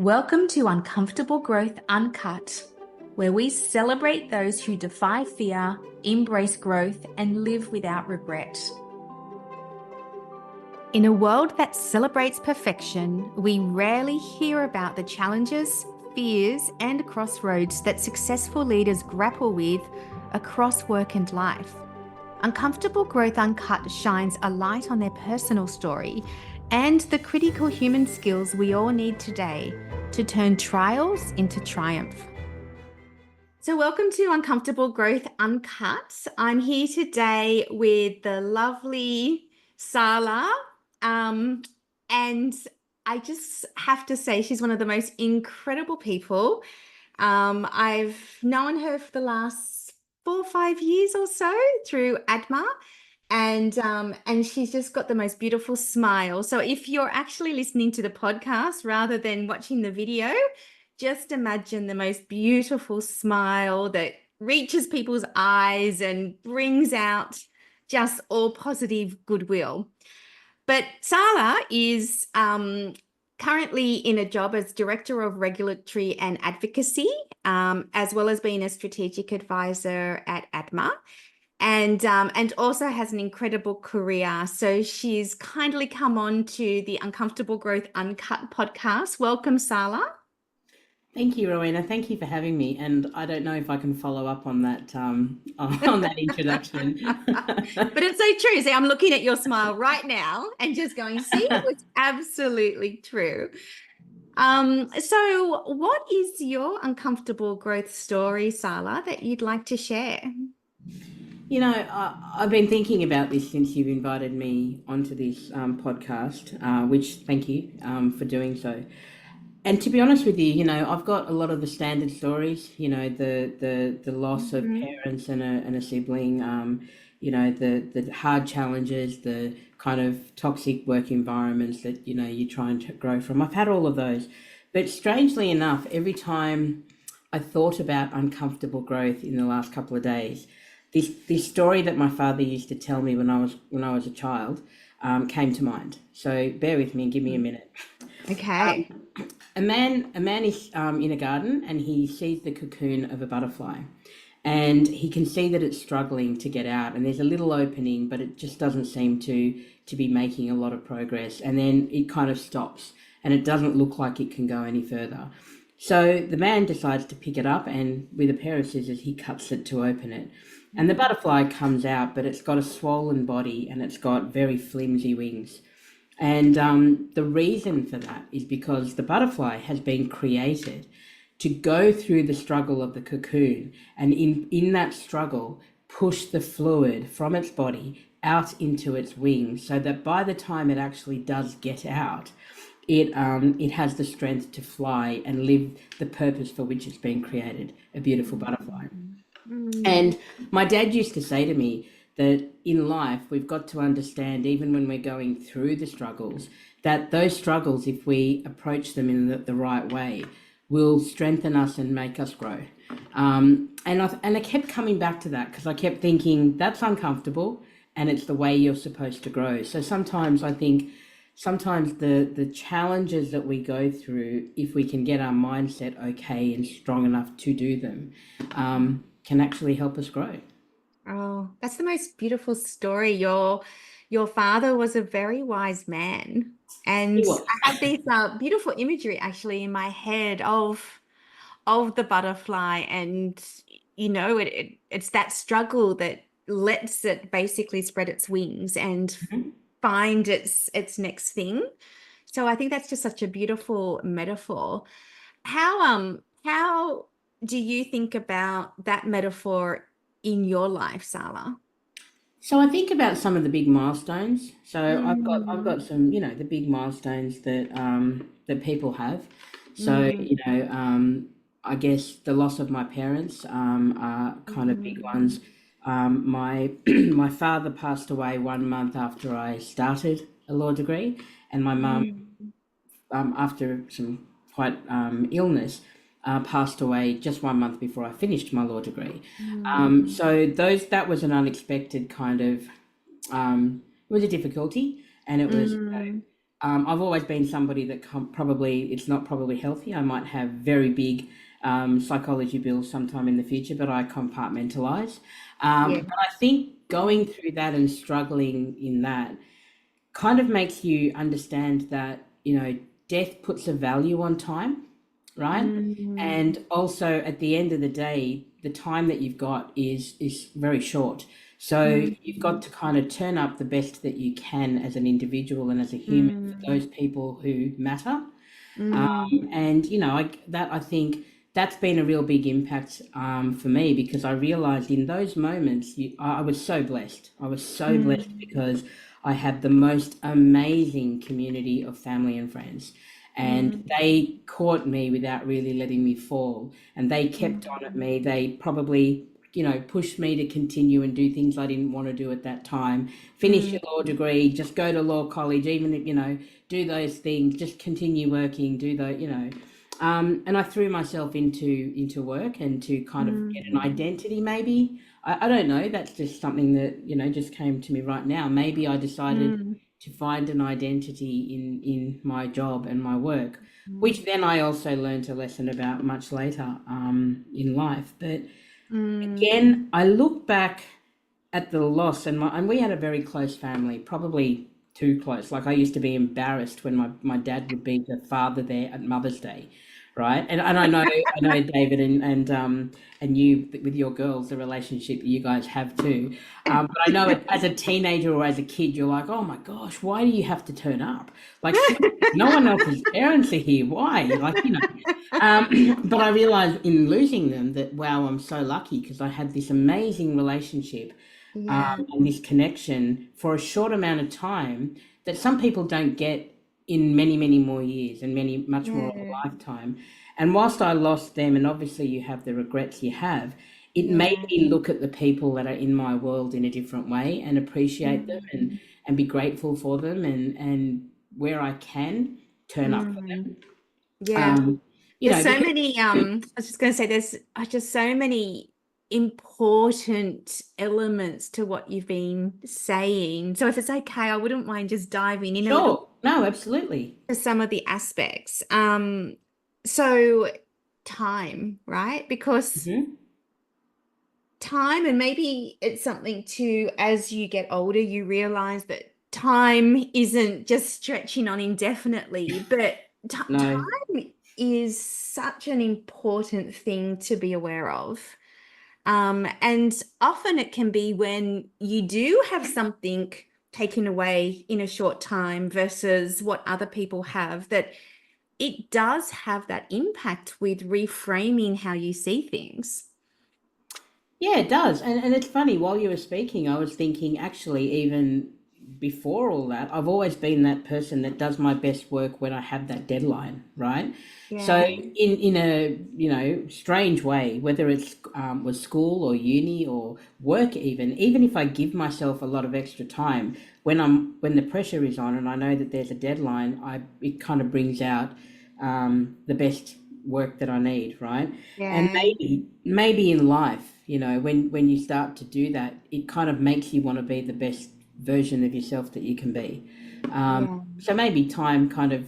Welcome to Uncomfortable Growth Uncut, where we celebrate those who defy fear, embrace growth, and live without regret. In a world that celebrates perfection, we rarely hear about the challenges, fears, and crossroads that successful leaders grapple with across work and life. Uncomfortable Growth Uncut shines a light on their personal story and the critical human skills we all need today to turn trials into triumph. So welcome to Uncomfortable Growth Uncut. I'm here today with the lovely Sarla, and I just have to say she's one of the most incredible people. I've known her for the last 4 or 5 years or so through ADMA. And she's just got the most beautiful smile. So if you're actually listening to the podcast rather than watching the video, just imagine the most beautiful smile that reaches people's eyes and brings out just all positive goodwill. But Sarla is currently in a job as Director of Regulatory and Advocacy, as well as being a strategic advisor at ADMA. And also has an incredible career. So she's kindly come on to the Uncomfortable Growth Uncut podcast. Welcome, Sarla. Thank you, Rowena. Thank you for having me. And I don't know if I can follow up on that on that introduction. But it's so true. See, I'm looking at your smile right now and just going, see, it was absolutely true. So what is your uncomfortable growth story, Sarla, that you'd like to share? You know, I've been thinking about this since you've invited me onto this podcast, which thank you for doing so. And to be honest with you, you know, I've got a lot of the standard stories, you know, the loss of parents and a sibling, you know, the hard challenges, the kind of toxic work environments that, you know, you're trying to grow from. I've had all of those. But strangely enough, every time I thought about uncomfortable growth in the last couple of days, this story that my father used to tell me when I was a child came to mind. So bear with me and give me a minute. Okay. A man is in a garden and he sees the cocoon of a butterfly, and he can see that it's struggling to get out. And there's a little opening, but it just doesn't seem to be making a lot of progress. And then it kind of stops, and it doesn't look like it can go any further. So the man decides to pick it up, and with a pair of scissors, he cuts it to open it. And the butterfly comes out, but it's got a swollen body and it's got very flimsy wings. And the reason for that is because the butterfly has been created to go through the struggle of the cocoon, and in that struggle, push the fluid from its body out into its wings, so that by the time it actually does get out, it has the strength to fly and live the purpose for which it's been created, a beautiful butterfly. And my dad used to say to me that in life, we've got to understand, even when we're going through the struggles, that those struggles, if we approach them in the right way, will strengthen us and make us grow. And I kept coming back to that because I kept thinking that's uncomfortable and it's the way you're supposed to grow. So sometimes I think the challenges that we go through, if we can get our mindset okay and strong enough to do them, can actually help us grow. Oh, that's the most beautiful story. Your father was a very wise man. And I have this beautiful imagery actually in my head of the butterfly, and you know, it's that struggle that lets it basically spread its wings and find its next thing. So I think that's just such a beautiful metaphor. How do you think about that metaphor in your life, Sarla? So I think about some of the big milestones. So I've got some, you know, the big milestones that people have. So you know, I guess the loss of my parents are kind of big ones. My father passed away 1 month after I started a law degree, and my mum, after some quite illness, passed away just 1 month before I finished my law degree. So that was an unexpected kind of, it was a difficulty, and it was, you know, I've always been somebody that probably, it's not probably healthy. I might have very big psychology bills sometime in the future, but I compartmentalize. Yeah. But I think going through that and struggling in that kind of makes you understand that, death puts a value on time, right? Mm, And also at the end of the day, the time that you've got is very short. So mm, you've got to kind of turn up the best that you can as an individual and as a human for mm, those people who matter. mm, And I think that's been a real big impact for me, because I realized in those moments I was so blessed. I was so blessed mm, because I had the most amazing community of family and friends, and mm, they caught me without really letting me fall, and they kept on at mm, me. They probably pushed me to continue and do things I didn't want to do at that time. Finish mm, your law degree, just go to law college, even if do those things, just continue working, do the, and I threw myself into work and to kind of get an mm, identity, maybe. I don't know. That's just something that, just came to me right now. Maybe I decided mm, to find an identity in my job and my work, mm, which then I also learned a lesson about much later in life. But mm. again, I look back at the loss, and we had a very close family, probably too close. Like, I used to be embarrassed when my dad would be the father there at Mother's Day, right? And I know David and you with your girls, the relationship that you guys have too. But I know it, as a teenager or as a kid, you're like, oh my gosh, why do you have to turn up? Like, no one else's parents are here. Why? Like, but I realized in losing them that, wow, I'm so lucky, because I had this amazing relationship Yeah, and this connection for a short amount of time that some people don't get in many, many more years and much more of yeah, a lifetime. And whilst I lost them, and obviously you have the regrets you have, it made yeah. me look at the people that are in my world in a different way and appreciate them, Mm, and be grateful for them, and where I can turn up for mm. them. Yeah. Um, There's so because many, I was just going to say, there's just so many important elements to what you've been saying. So if it's okay, I wouldn't mind just diving in a little sure, no, absolutely. to some of the aspects. So time, right? Because Hmm. time, and maybe it's something to, as you get older, you realize that time isn't just stretching on indefinitely, but No. time is such an important thing to be aware of. And often it can be when you do have something taken away in a short time versus what other people have, that it does have that impact with reframing how you see things. Yeah, it does. And it's funny, while you were speaking, I was thinking, actually, even before all that, I've always been that person that does my best work when I have that deadline, right? So Yeah. in a, strange way, whether it's was school or uni or work, even if I give myself a lot of extra time, when the pressure is on and I know that there's a deadline, I it kind of brings out the best work that I need, right? And Yeah. maybe in life, when you start to do that, it kind of makes you want to be the best version of yourself that you can be. Yeah. So maybe time kind of,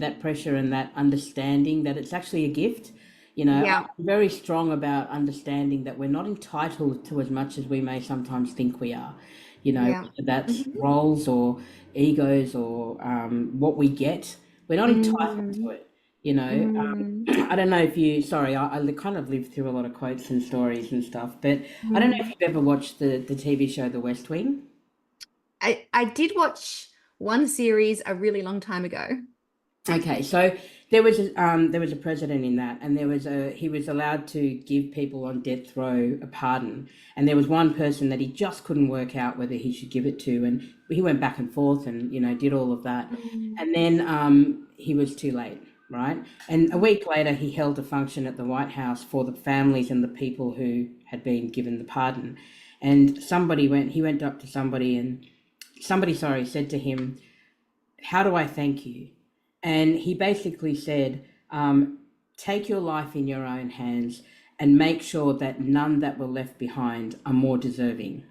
that pressure and that understanding that it's actually a gift. Yeah. I'm very strong about understanding that we're not entitled to as much as we may sometimes think we are. Yeah. Whether that's Mhm. roles or egos or what we get, we're not entitled to Mm, it. mm, I don't know if you, sorry, I kind of lived through a lot of quotes and stories and stuff, but I don't know if mm. you've ever watched the TV show The West Wing. I did watch one series a really long time ago. Okay, so there was a president in that, and he was allowed to give people on death row a pardon, and there was one person that he just couldn't work out whether he should give it to, and he went back and forth and did all of that, Mm, and then he was too late, right? And a week later, he held a function at the White House for the families and the people who had been given the pardon, and he went up to somebody, and somebody, sorry, said to him, how do I thank you? And he basically said, take your life in your own hands and make sure that none that were left behind are more deserving.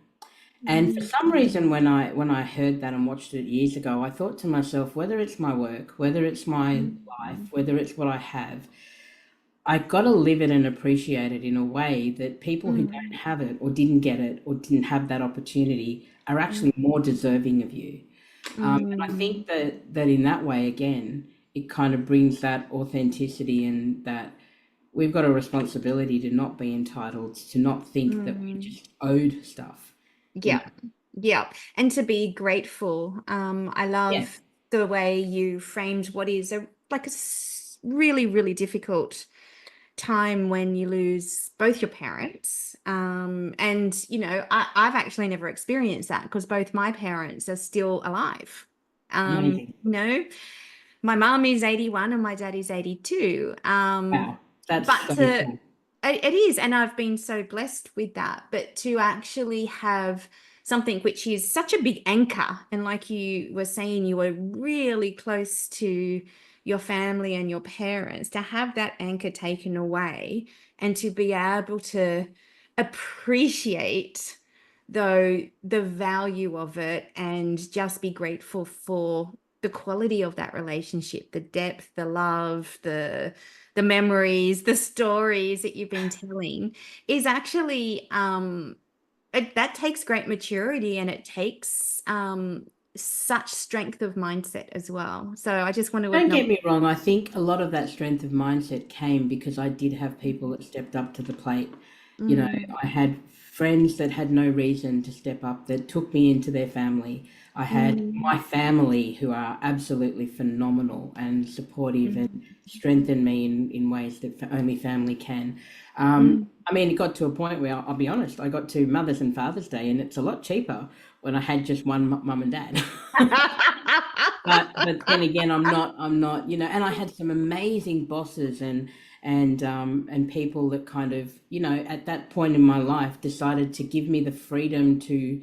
And for Mm, some reason, when I heard that and watched it years ago, I thought to myself, whether it's my work, whether it's my life, mm, whether it's what I have, I got to live it and appreciate it in a way that people who don't mm, have it or didn't get it or didn't have that opportunity are mm, actually more deserving of you. And I mm. think that in that way, again, it kind of brings that authenticity and that we've got a responsibility to not be entitled, to not think that we're Mm. just owed stuff. You know? Yeah, yeah. And to be grateful. I Yeah, love the way you framed what is a like a really, really difficult time when you lose both your parents. And I've actually never experienced that because both my parents are still alive. amazing. You know, my mom is 81 and my dad is 82. Wow, that's But so to cool. it is, and I've been so blessed with that. But to actually have something which is such a big anchor, and like you were saying, you were really close to your family and your parents, to have that anchor taken away and to be able to appreciate though the value of it and just be grateful for the quality of that relationship, the depth, the love, the memories, the stories that you've been telling is actually that takes great maturity and it takes such strength of mindset as well. So I just want to Don't acknowledge. get me wrong, I think a lot of that strength of mindset came because I did have people that stepped up to the plate. You know, Mm, I had friends that had no reason to step up that took me into their family. I had mm, my family who are absolutely phenomenal and supportive and mm, strengthen me in ways that only family can. mm. I mean, it got to a point where I'll be honest, I got to Mother's and Father's Day, and it's a lot cheaper when I had just one mum and dad. But then again, I'm not, and I had some amazing bosses and people that kind of, at that point in my life decided to give me the freedom to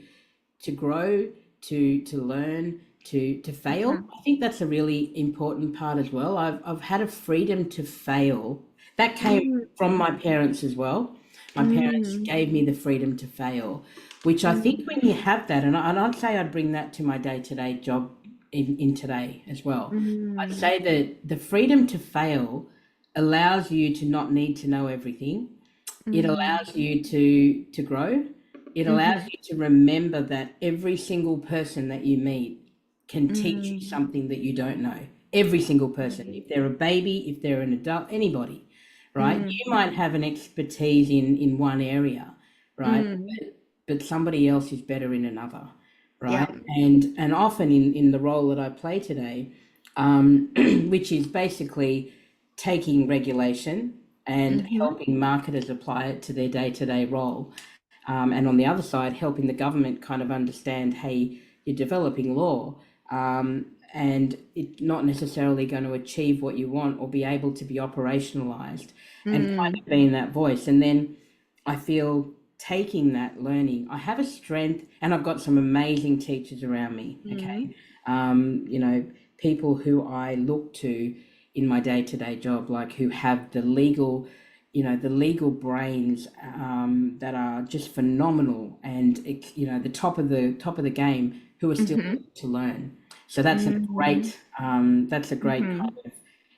grow, to learn, to fail. Okay. I think that's a really important part as well. I've had a freedom to fail. That came Mm, from my parents as well. My parents mm, gave me the freedom to fail, which I think mm, when you have that, and I'd say I'd bring that to my day-to-day job in today as well. I'd mm, say that the freedom to fail allows you to not need to know everything. It allows mm, you to grow. It allows mhm, you to remember that every single person that you meet can teach you mm, something that you don't know. Every single person, mm, if they're a baby, if they're an adult, anybody, right? mm, You might have an expertise in one area, right? mm. But somebody else is better in another, Yeah. right? And often in the role that I play today, which is basically taking regulation and Hmm. helping marketers apply it to their day-to-day role. And on the other side, helping the government kind of understand, hey, you're developing law, and it's not necessarily going to achieve what you want or be able to be operationalized, and kind Mm, of being that voice. And then I feel taking that learning, I have a strength, and I've got some amazing teachers around me. Okay, mm, um, you know, people who I look to in my day-to-day job, like who have the legal brains, that are just phenomenal, and the top of the game, who are still mhm, to learn. So that's a mhm, great that's a great mhm, kind of,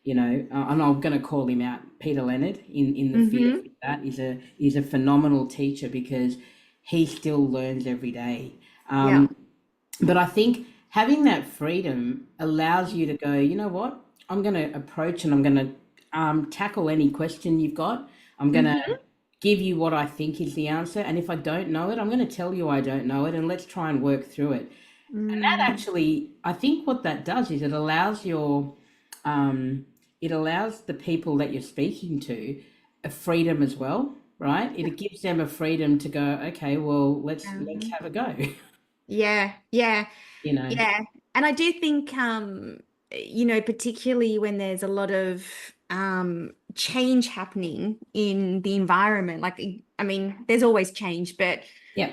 and I'm going to call him out, Peter Leonard, in the field. mhm. That is a phenomenal teacher because he still learns every day. Yeah. But I think having that freedom allows you to go, you know what? I'm going to approach and I'm going to tackle any question you've got. I'm going to Mhm, give you what I think is the answer. And if I don't know it, I'm going to tell you I don't know it and let's try and work through it. And that mm, actually, I think what that does is um, it allows the people that you're speaking to a freedom as well, right? It gives them a freedom to go, okay, well, let's um, have a go, yeah, yeah, you know. yeah. And I do think, particularly when there's a lot of change happening in the environment, like, I mean, there's always change, but Yeah.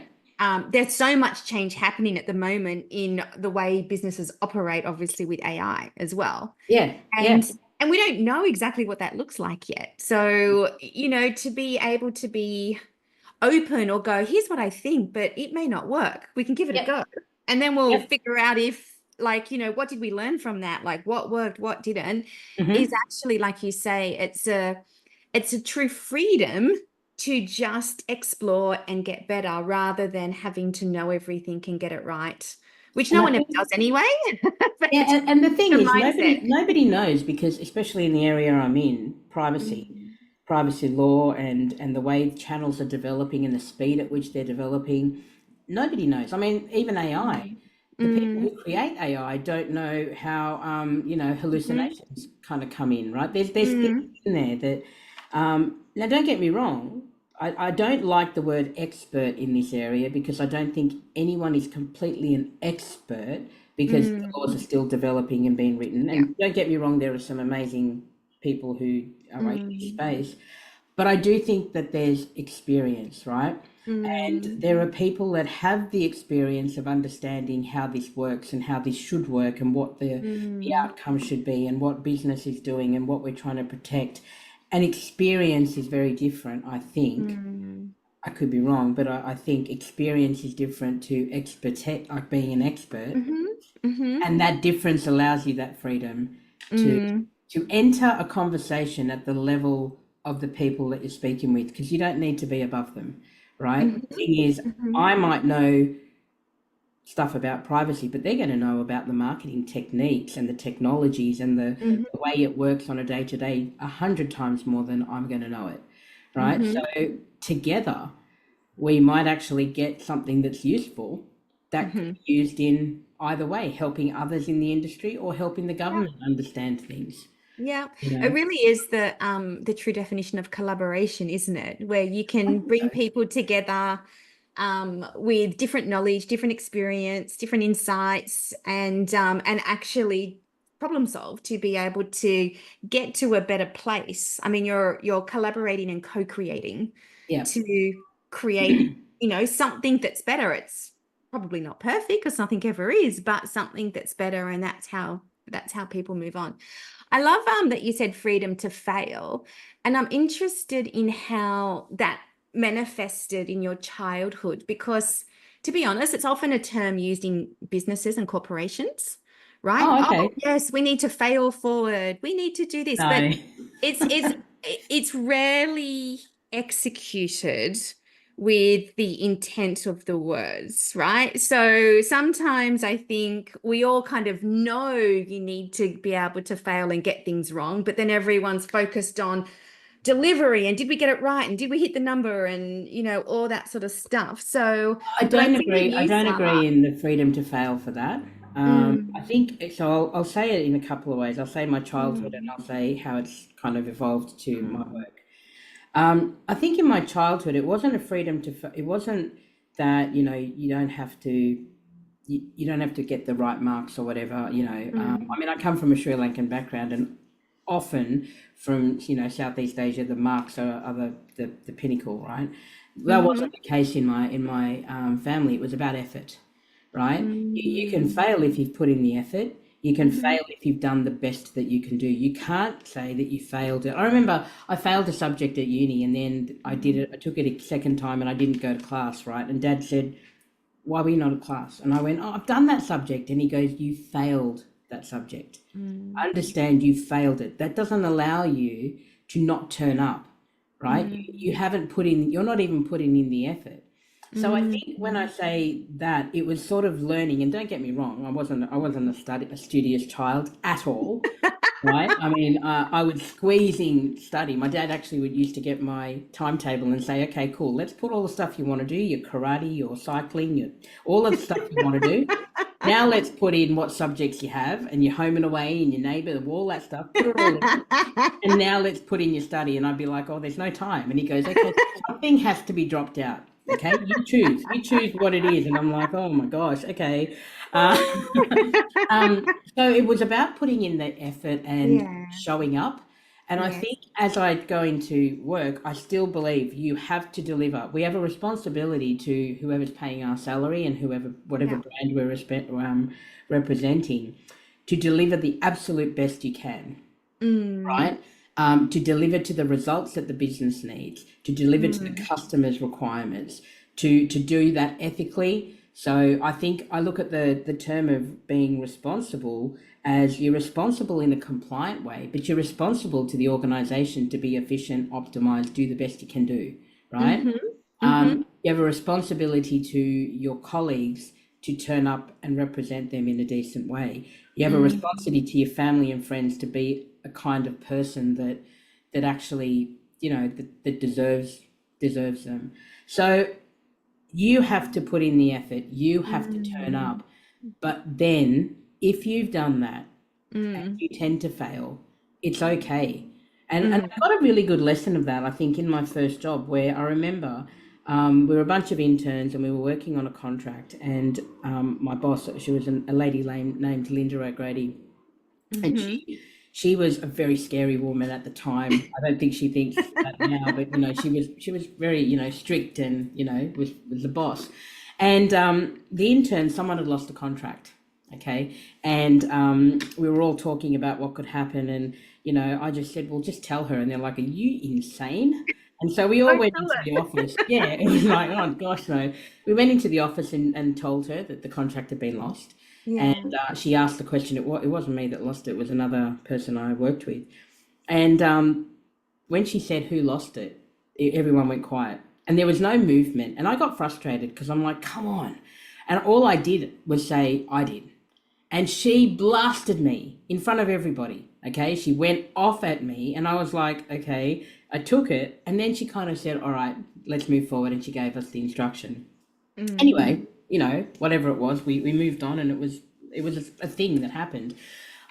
there's so much change happening at the moment in the way businesses operate, obviously with AI as well. Yeah, yeah, And and we don't know exactly what that looks like yet. So, to be able to be open or go, here's what I think, but it may not work. We can give it a Yep. go. And then we'll Yep. figure out if, like, what did we learn from that? Like what worked, what didn't, is Hmm. actually, like you say, it's a true freedom to just explore and get better rather than having to know everything and get it right, which And no I one ever think, does anyway. yeah, But and the thing the is, mindset. nobody knows because, especially in the area I'm in, Mm, privacy law, and the way channels are developing and the speed at which they're developing, nobody knows. I mean, even AI, mm, the people mm, who create AI don't know how, mhm, hallucinations kind of come in, right? There's things mm, in there that, now don't get me wrong. I don't like the word expert in this area because I don't think anyone is completely an expert because the laws are mm. still developing and being written. Yeah. And don't get me wrong, there are some amazing people who are in this Mm, space, but I do think that there's experience, right? And mm, there are people that have the experience of understanding how this works and how this should work and what the mm, outcome should be and what business is doing and what we're trying to protect. And experience is very different, I think. mm. I could be wrong, but I think experience is different to expert, like being an expert, Mhm, mhm, and that difference allows you that freedom to mm. enter a conversation at the level of the people that you're speaking with, because you don't need to be above them, right? Mhm, The thing is, mhm. I might know stuff about privacy, but they're going to know about the marketing techniques and the technologies and Mhm, the way it works on a day to day 100 times more than I'm going to know it, right? mhm, So together we might actually get something that's useful that could mhm. be used in either way, helping others in the industry or helping the Yeah, government understand things, yeah. you It know. really is the true definition of collaboration, isn't it? Where you can bring people together with different knowledge, different experience, different insights, and actually problem solve to be able to get to a better place. I mean, you're collaborating and co-creating Yeah, to create, something that's better. It's probably not perfect because nothing ever is, but something that's better, and that's how people move on. I love that you said freedom to fail, and I'm interested in how that manifested in your childhood because, to be honest, it's often a term used in businesses and corporations, right? oh, Oh, okay. yes, we need to fail forward. We need to do this, but No. it's it's rarely executed with the intent of the words, right? So sometimes I think we all kind of know you need to be able to fail and get things wrong, but then everyone's focused on delivery and did we get it right and did we hit the number and all that sort of stuff. So, but I see with I you, don't Sarla. agree in the freedom to fail for that. I Mm, think so. I'll say it in a couple of ways. I'll say my childhood and mm, I'll say how it's kind of evolved to my mm, work. I think in my childhood, it wasn't a freedom to, it wasn't that, you don't have to get the right marks or whatever, I mm, mean, I come from a Sri Lankan background and often from, Southeast Asia, the marks are the pinnacle, right? That mm, wasn't the case in my family. It was about effort, right? You can mm, fail if you've put in the effort. You can mm, fail if you've done the best that you can do. You can't say that you failed it. I remember I failed a subject at uni and then I did mm, it. I took it a second time and I didn't go to class, right? And Dad said, "Why were you not at class?" And I went, "Oh, I've done that subject." And he goes, "You failed that subject. mm, Understand you failed it. That doesn't allow you to not turn up, right? You mm, haven't put in, you're not even putting in the effort." So I mm, think when I mm. say that, it was sort of learning, and don't get me wrong, I wasn't a studious child at all, right? I mean, I would squeeze in study. My dad actually would used to get my timetable and say, "Okay, cool, let's put all the stuff you want to do, your karate, your cycling, all of the stuff you want to do. Now let's put in what subjects you have and your home and away and your neighbour, all that stuff, put it all in. And now let's put in your study." And I'd be like, "Oh, there's no time." And he goes, "Okay, something has to be dropped out. Okay, you choose what it is." And I'm like, "Oh my gosh, okay." Uh, so it was about putting in the effort and Yeah, showing up. And I yes, think as I go into work, I still believe you have to deliver. We have a responsibility to whoever's paying our salary and whatever yeah. brand we're representing, to deliver the absolute best you can, Mm, right? to deliver to the results that the business needs, to deliver to the Mm. customer's requirements, to do that ethically. So I think I look at the term of being responsible as you're responsible in a compliant way, but you're responsible to the organization to be efficient, optimized, do the best you can do, right? Mm-hmm. Mm-hmm. You have a responsibility to your colleagues to turn up and represent them in a decent way. You have a Mm. responsibility to your family and friends to be a kind of person that actually, that deserves them. So you have to put in the effort, you have to turn Mm. up. But then if you've done that, Mm. you tend to fail. It's okay. And Mm. I got a really good lesson of that, I think, in my first job, where I remember we were a bunch of interns and we were working on a contract. And my boss, she was a lady named Linda O'Grady, and Mm-hmm. she was a very scary woman at the time. I don't think she thinks that now, but she was very strict and was the boss. And the intern, someone had lost a contract, okay, and we were all talking about what could happen, and I just said, well, just tell her, and they're like, are you insane? And so we all Don't went tell into the office. Yeah, it was like, oh gosh, no. We went into the office and told her that the contract had been lost. And Yeah. she asked the question. It wasn't me that lost it. It was another person I worked with. And when she said who lost it, everyone went quiet. And there was no movement. And I got frustrated because I'm like, come on. And all I did was say, I did. And she blasted me in front of everybody. Okay. She went off at me. And I was like, okay. I took it. And then she kind of said, all right, let's move forward. And she gave us the instruction. Mm. Anyway, whatever it was, we moved on, and it was a thing that happened.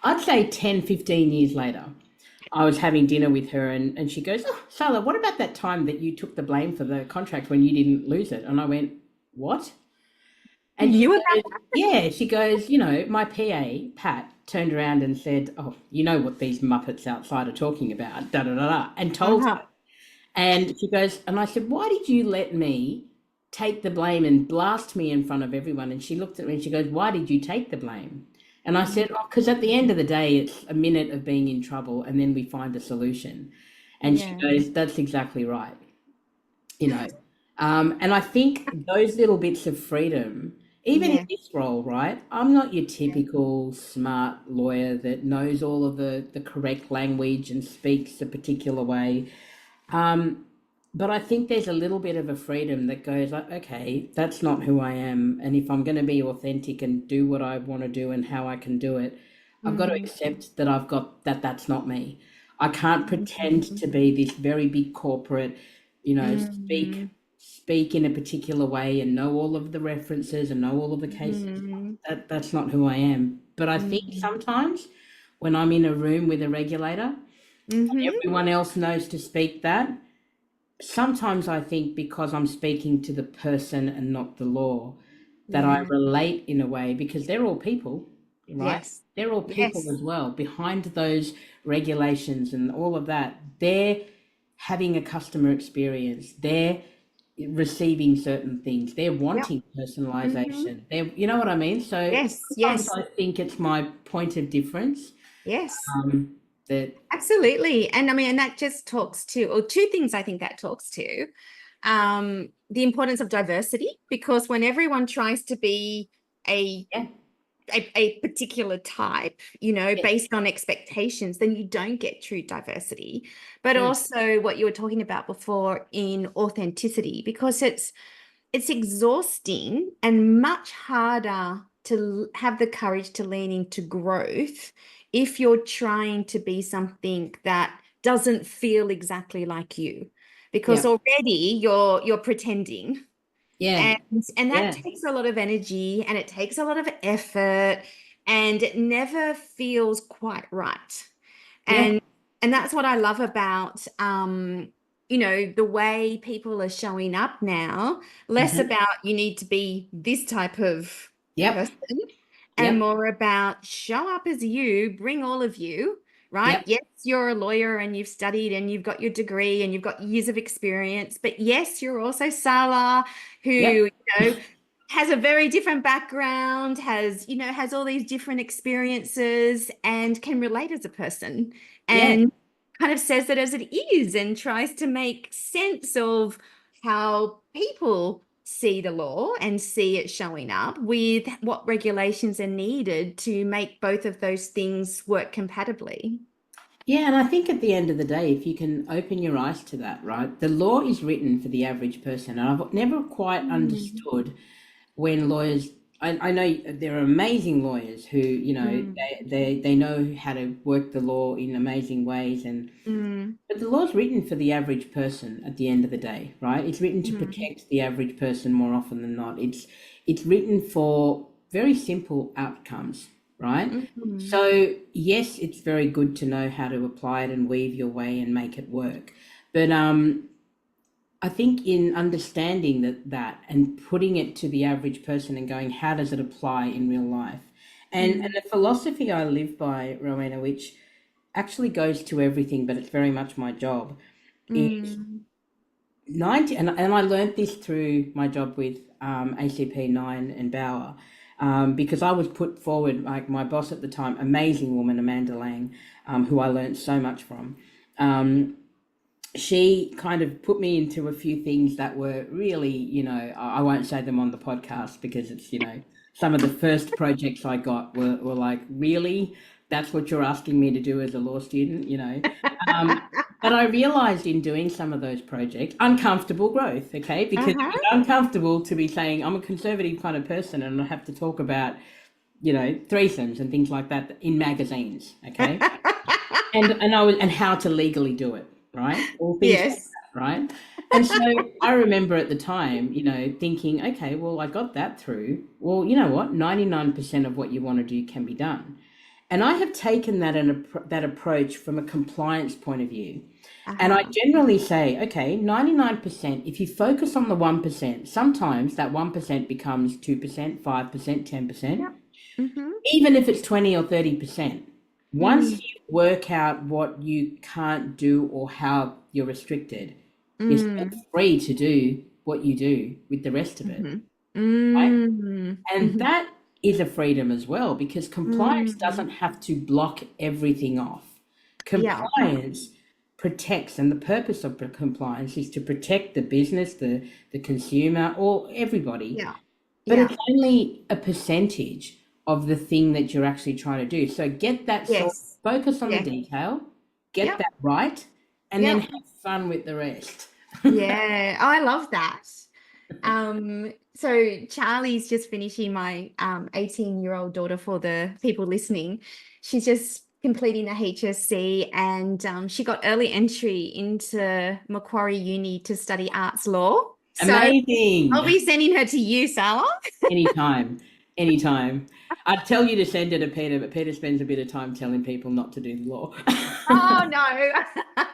I'd say 10, 15 years later, I was having dinner with her, and she goes, oh, Sarla, what about that time that you took the blame for the contract when you didn't lose it? And I went, what? And You she were goes, that. yeah, she goes, my PA, Pat, turned around and said, oh, you know what these Muppets outside are talking about, da da da da, and told her. Uh-huh. And she goes, and I said, why did you let me take the blame and blast me in front of everyone? And she looked at me and she goes, why did you take the blame? And I Mm. said, oh, because at the end of the day, it's a minute of being in trouble and then we find a solution. And she Yeah. goes, that's exactly right. You know, and I think those little bits of freedom, even in Yeah. this role, right? I'm not your Yeah. typical smart lawyer that knows all of the correct language and speaks a particular way. Um, but I think there's a little bit of a freedom that goes like, okay, that's not who I am. And if I'm going to be authentic and do what I want to do and how I can do it, I've got to Mm. accept that that's not me. I can't pretend Mm. to be this very big corporate, speak Mm. speak in a particular way and know all of the references and know all of the cases. Mm. That's not who I am. But I think Mm. sometimes when I'm in a room with a regulator, Mm-hmm. everyone else knows to speak that. Sometimes I think because I'm speaking to the person and not the law, that I Yeah. relate in a way because they're all people, right? Yes. They're all people Yes. as well. Behind those regulations and all of that, they're having a customer experience. They're receiving certain things. They're Yep. wanting Mm-hmm. personalization. You know what I mean? So Yes. sometimes Yes. I think it's my point of difference. Yes. That Absolutely. And I mean, and that just talks to, or two things I think that talks to, the importance of diversity, because when everyone tries to be a yeah, a particular type, yeah, based on expectations, then you don't get true diversity. But mm, also what you were talking about before in authenticity, because it's exhausting and much harder to have the courage to lean into growth if you're trying to be something that doesn't feel exactly like you, because yeah, already you're pretending, yeah, and that yeah, takes a lot of energy and it takes a lot of effort, and it never feels quite right. yeah. And that's what I love about the way people are showing up now, less Mhm. about you need to be this type of Yep, person and yep, more about show up as you, bring all of you, right? yep, Yes, you're a lawyer and you've studied and you've got your degree and you've got years of experience, but yes, you're also Sala, who, yep, has a very different background, has all these different experiences and can relate as a person. yeah, And kind of says it as it is and tries to make sense of how people see the law and see it showing up with what regulations are needed to make both of those things work compatibly. Yeah, and I think at the end of the day, if you can open your eyes to that, right, the law is written for the average person. And I've never quite Mm, understood when lawyers, I know there are amazing lawyers who, mm, they know how to work the law in amazing ways, and mm, but the law's written for the average person at the end of the day, right? It's written to mm, protect the average person more often than not. It's written for very simple outcomes, right? mm, So yes, it's very good to know how to apply it and weave your way and make it work. But I think in understanding that and putting it to the average person and going, how does it apply in real life? And mm, the philosophy I live by, Rowena, which actually goes to everything, but it's very much my job, is mm, 90, and I learned this through my job with ACP 9 and Bauer, because I was put forward, like my boss at the time, amazing woman, Amanda Lang, who I learned so much from. Um, she kind of put me into a few things that were really, I won't say them on the podcast because it's, some of the first projects I got were like, really? That's what you're asking me to do as a law student? Um, but I realized in doing some of those projects, uncomfortable growth, okay? Because it uh-huh. was uncomfortable to be saying, I'm a conservative kind of person and I have to talk about, threesomes and things like that in magazines, okay? And how to legally do it, right? All things like Yes. that, right? And so I remember at the time, thinking, okay, well, I got that through. Well, you know what? 99% of what you want to do can be done. And I have taken that approach from a compliance point of view. And I Uh-huh. generally say, okay, 99%, if you focus on the 1%, sometimes that 1% becomes 2%, 5%, 10%, Yep. Mm-hmm. even if it's 20 or 30%. Once Mm, you work out what you can't do or how you're restricted, you're still mm, free to do what you do with the rest of it, mm-hmm. right? Mm, And mm-hmm. that is a freedom as well, because compliance Mm, doesn't have to block everything off. yeah. Compliance protects, and the purpose of compliance is to protect the business, the consumer, or everybody, Yeah. but Yeah. it's only a percentage of the thing that you're actually trying to do. So get that sort, Yes. focus on the Yeah. detail, get Yep. that right, and then Yep. have fun with the rest. Yeah. I love that. So Charlie's just finishing my 18-year-old daughter for the people listening. She's just completing the HSC and she got early entry into Macquarie Uni to study arts law. So Amazing. I'll be sending her to you, Sarla. Anytime, anytime. I'd tell you to send it to Peter, but Peter spends a bit of time telling people not to do the law. Oh no.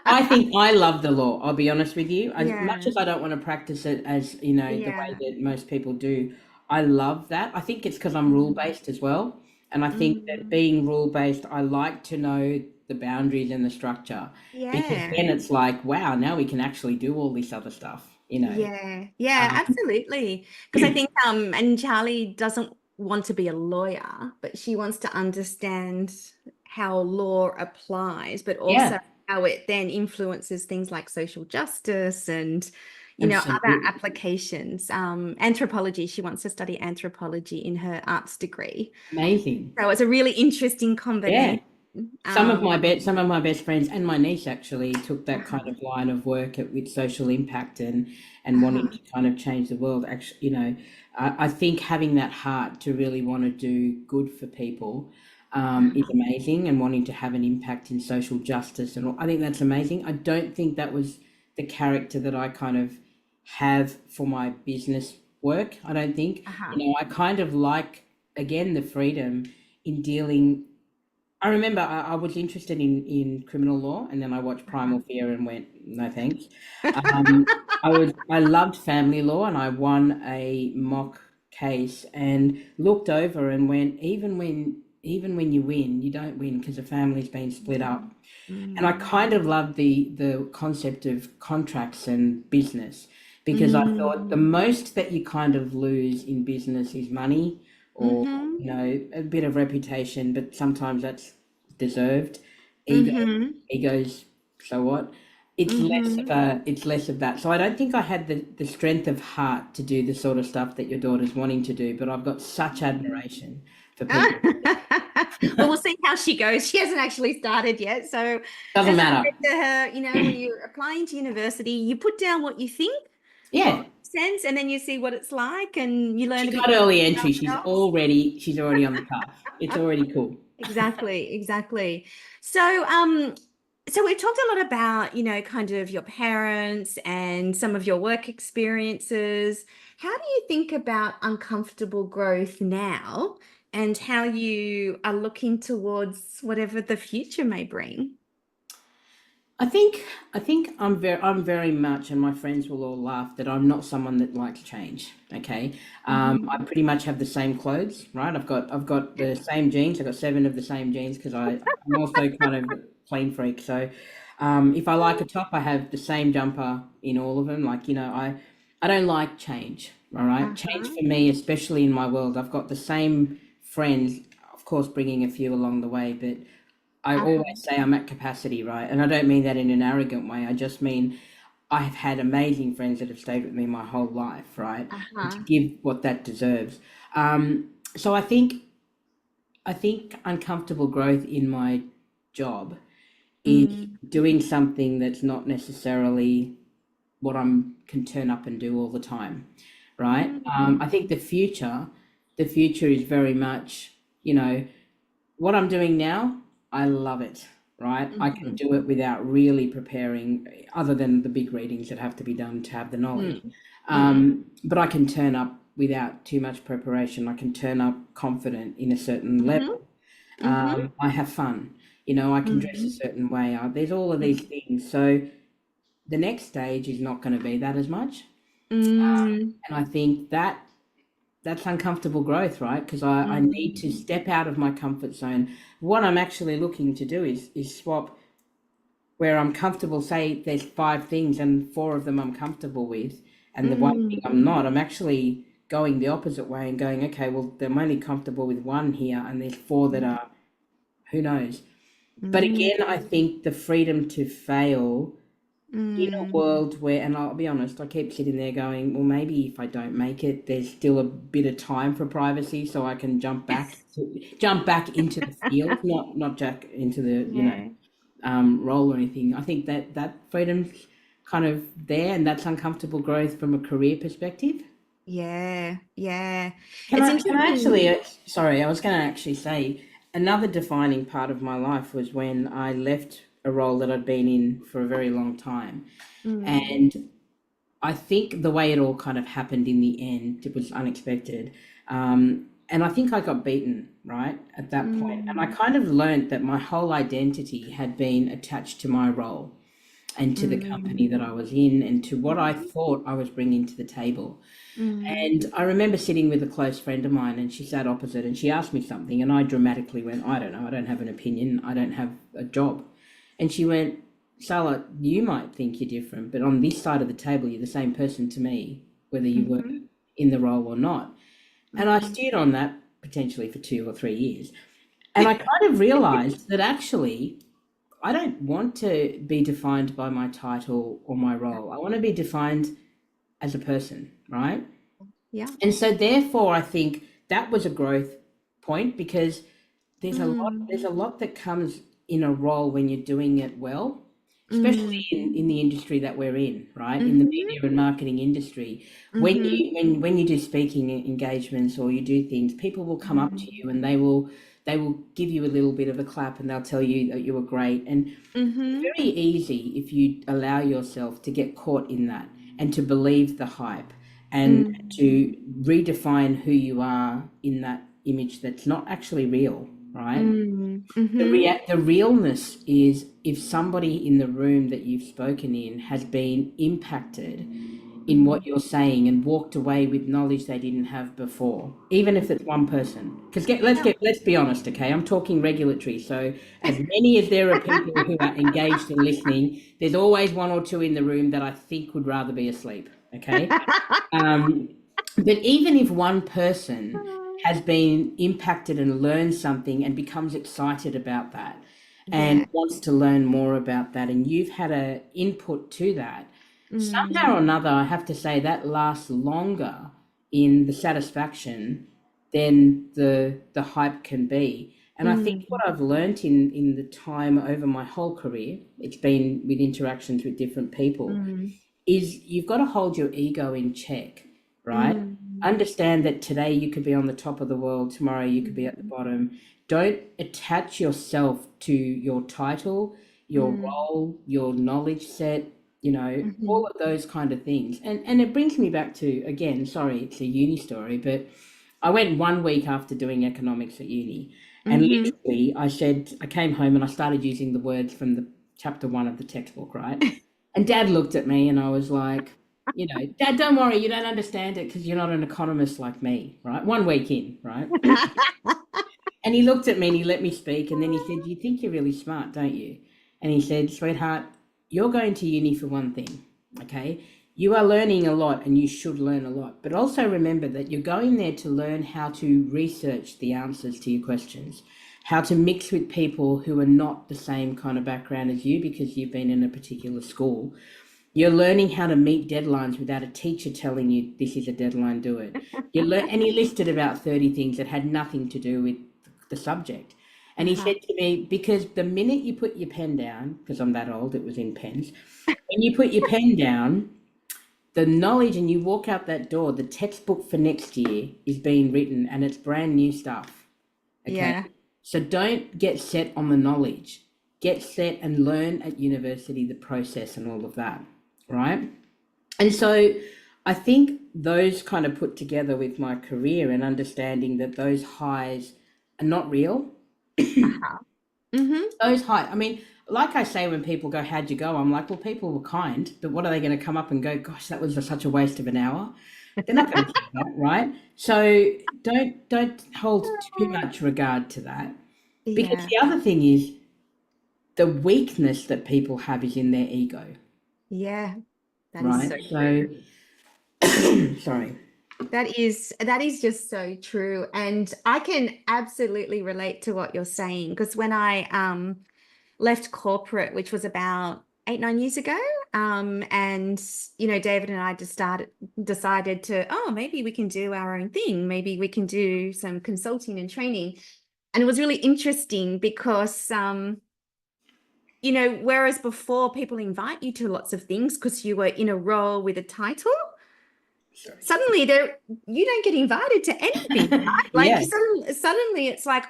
I think I love the law. I'll be honest with you. As much Yeah. as I don't want to practice it as, the way Yeah. that most people do, I love that. I think it's because I'm rule Mm, based as well. And I think that mm. being rule based, I like to know the boundaries and the structure, because Yeah. then it's like, wow, now we can actually do all this other stuff. Yeah. Yeah, Um, absolutely. Because I think and Charlie doesn't want to be a lawyer, but she wants to understand how law applies, but also yeah, how it then influences things like social justice and other absolutely. applications. Anthropology, she wants to study anthropology in her arts degree. Amazing. So it's a really interesting Yeah. combination. Some of Um, my best friends and my niece actually took that kind uh-huh, of line of work with social impact and wanting uh-huh, to kind of change the world. Actually, I think having that heart to really want to do good for people is uh-huh, amazing, and wanting to have an impact in social justice, and I think that's amazing. I don't think that was the character that I kind of have for my business work. I don't think, uh-huh. I kind of like, again, the freedom in dealing. I remember I was interested in criminal law, and then I watched Uh-huh. Primal Fear and went, no thanks. I loved family law, and I won a mock case and looked over and went, even when you win, you don't win because the family's been split up. And I Mm, kind of loved the concept of contracts and business, because I thought the mm, most that you kind of lose in business is money, or mm-hmm, a bit of reputation, but sometimes that's deserved. Ego mm-hmm. egos so what? It's less of Mm-hmm. that. So I don't think I had the strength of heart to do the sort of stuff that your daughter's wanting to do, but I've got such admiration for people. Well, we'll see how she goes. She hasn't actually started yet. So, Doesn't as I matter. said to her, when you're applying to university, you put down what you think, what Yeah. makes sense, and then you see what it's like, and you learn She a bit got more early about entry. yourself. She's already on the cusp. It's already cool. Exactly, exactly. So, so we've talked a lot about, kind of your parents and some of your work experiences. How do you think about uncomfortable growth now and how you are looking towards whatever the future may bring? I think I'm very much, and my friends will all laugh that I'm not someone that likes change. Okay, I Hmm. pretty much have the same clothes, right? I've got the same jeans. I've got seven of the same jeans because I'm also kind of a clean freak. So, if I like a top, I have the same jumper in all of them. Like I don't like change. All right, change Uh-huh. for me, especially in my world, I've got the same friends, of course, bringing a few along the way, but I always Uh-huh. say I'm at capacity, right? And I don't mean that in an arrogant way. I just mean I've had amazing friends that have stayed with me my whole life, right? And to Uh-huh. give what that deserves. So I think uncomfortable growth in my job is Mm. doing something that's not necessarily what I'm can turn up and do all the time, right? Mm. I think the future is very much, you know, what I'm doing now, I love it, right? I can Mhm. do it without really preparing, other than the big readings that have to be done to have the knowledge. Mm. Mm. But I can turn up without too much preparation. I can turn up confident in a certain Mhm. level. Mhm. I have fun. I can dress a Mhm. certain way. There's all of these things. So the next stage is not going to be that as much. Mm. And I think that's uncomfortable growth, right? Because I need to Mm. step out of my comfort zone. What I'm actually looking to do is swap where I'm comfortable. Say there's five things and four of them I'm comfortable with, and the one thing Mm. I'm not. I'm actually going the opposite way and going, okay, well, I'm only comfortable with one here, and there's four that are who knows. But Mm. again, I think the freedom to fail in a Mm. world where, and I'll be honest, I keep sitting there going, well, maybe if I don't make it, there's still a bit of time for privacy, so I can jump back into the field, not jack into the Yeah. role or anything. I think that freedom's kind of there, and that's uncomfortable growth from a career perspective. Yeah. Yeah. Can It's I actually? interesting. Sorry, I was going to actually say another defining part of my life was when I left a role that I'd been in for a very long time, Mm. and I think the way it all kind of happened in the end, it was unexpected. And I think I got beaten, right, at that point. And I Mm. kind of learned that my whole identity had been attached to my role and to the company Mm. that I was in and to what I Mhm. thought I was bringing to the table. Mm. And I remember sitting with a close friend of mine and she sat opposite and she asked me something and I dramatically went, I don't know, I don't have an opinion, I don't have a job. And she went, Sarla, you might think you're different, but on this side of the table, you're the same person to me, whether you were Mhm. in the role or not. And I Mhm. stewed on that potentially for 2 or 3 years. And I kind of realized that actually I don't want to be defined by my title or my role. I want to be defined as a person, right? Yeah. And so therefore I think that was a growth point because there's Mm. a lot that comes in a role when you're doing it well, especially Mm. in the industry that we're in, right? In the Mhm. media and marketing industry. Mhm. When you do speaking engagements or you do things, people will come up to you Mhm. and they will give you a little bit of a clap and they'll tell you that you were great. And it's Mhm. very easy if you allow yourself to get caught in that and to believe the hype and Mm. to redefine who you are in that image that's not actually real, right? Mm. Mhm. The realness is if somebody in the room that you've spoken in has been impacted in Mm. what you're saying and walked away with knowledge they didn't have before, even if it's one person. Because Yeah. let's be honest, okay? I'm talking regulatory, so as many as there are people who are engaged and listening, there's always one or two in the room that I think would rather be asleep, okay? Um, but even if one person has been impacted and learned something and becomes excited about that, and Yeah. wants to learn more about that, and you've had a input to that, somehow Mm, or another, I have to say that lasts longer in the satisfaction than the hype can be. And I think what mm, I've learnt in the time over my whole career, it's been with interactions with different people, mm, is you've got to hold your ego in check, right? mm, Understand that today you could be on the top of the world, tomorrow you could be at the mm, bottom. Don't attach yourself to your title, your mm, role, your knowledge set, all mhm. of those kind of things. And it brings me back to, again, sorry, it's a uni story, but I went 1 week after doing economics at uni, and Mhm. literally I said, I came home and I started using the words from the chapter one of the textbook, right? And Dad looked at me and I was like, Dad, don't worry, you don't understand it because you're not an economist like me, right? 1 week in, right? And he looked at me and he let me speak. And then he said, you think you're really smart, don't you? And he said, sweetheart, you're going to uni for one thing, okay? You are learning a lot and you should learn a lot. But also remember that you're going there to learn how to research the answers to your questions, how to mix with people who are not the same kind of background as you because you've been in a particular school. You're learning how to meet deadlines without a teacher telling you this is a deadline, do it. And he listed about 30 things that had nothing to do with the subject. And he Uh-huh. said to me, because the minute you put your pen down, because I'm that old, it was in pens, when you put your pen down, the knowledge and you walk out that door, the textbook for next year is being written and it's brand new stuff. Okay. Yeah. So don't get set on the knowledge. Get set and learn at university the process and all of that. Right. And so I think those kind of put together with my career and understanding that those highs are not real. Uh-huh. Mhm. Those highs, I mean, like I say, when people go, how'd you go? I'm like, well, people were kind, but what are they going to come up and go, gosh, that was such a waste of an hour? They're not going to say that, right? So don't hold too much regard to that. Because Yeah. the other thing is the weakness that people have is in their ego, Yeah. That is right? so So, true. sorry. That is just so true. And I can absolutely relate to what you're saying because when I left corporate, which was about 8, 9 years ago, and David and I just decided to, oh, maybe we can do our own thing. Maybe we can do some consulting and training. And it was really interesting because whereas before people invite you to lots of things because you were in a role with a title, Sorry. suddenly there you don't get invited to anything, right? Like Yeah. suddenly it's like,